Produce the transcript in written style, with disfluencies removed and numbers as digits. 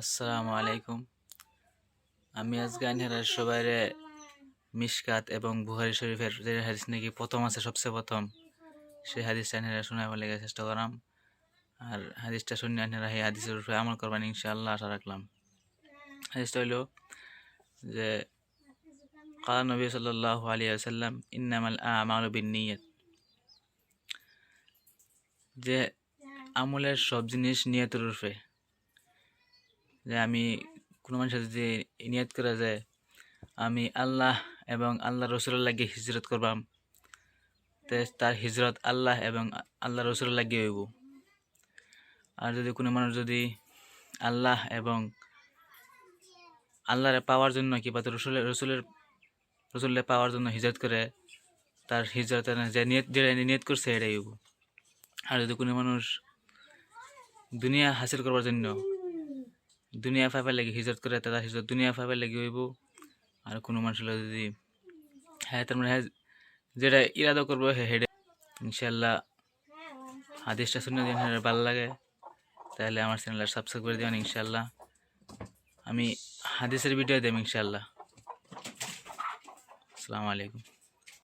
আসসালামু আলাইকুম। আমি আজকে আনহার সবাইরে মিশকাত এবং বুখারী শরীফের যে হাদিস নাকি প্রথম আছে সবচেয়ে প্রথম সেই হাদিসটা আনহারা শোনাবার লেগে চেষ্টা করাম। আর হাদিসটা শুনে আনহারা এই হাদিসের উপরে আমল করবেন ইনশাআল্লাহ আশা রাখলাম। হাদিসটা হইল যে قال النبي صلى الله عليه وسلم إنما الأعمال بالنيات, যে আমলের সব জিনিস নিয়তের উপরে। যে আমি কোনো মানুষের যদি নিয়ত করা যায় আমি আল্লাহ এবং আল্লাহ রসুলের লাগিয়ে হিজরত করবাম, তার হিজরত আল্লাহ এবং আল্লাহ রসুলের লাগিয়ে হইব। আর যদি কোনো মানুষ যদি আল্লাহ এবং আল্লাহরে পাওয়ার জন্য কিংবা রসুলের পাওয়ার জন্য হিজরত করে, তার হিজরত যে নিয়ত করছে এটাই হইব। আর যদি কোনো মানুষ দুনিয়া হাসিল করবার জন্য দুনিয়া পাইবার লাগে হিজরত করে, তার হিজরত দুনিয়া পাইবার লাগে হইব। আর কোনো মানুষ যদি তার মানে যেটা ইরাদা করবো হেডে ইনশাল্লাহ হাদিসটা শুনে দিন ভালো লাগে তাহলে আমার চ্যানেলটা সাবস্ক্রাইব করে দেবেন ইনশাল্লাহ। আমি হাদিসের ভিডিও দেব ইনশাল্লাহ। আসসালামু আলাইকুম।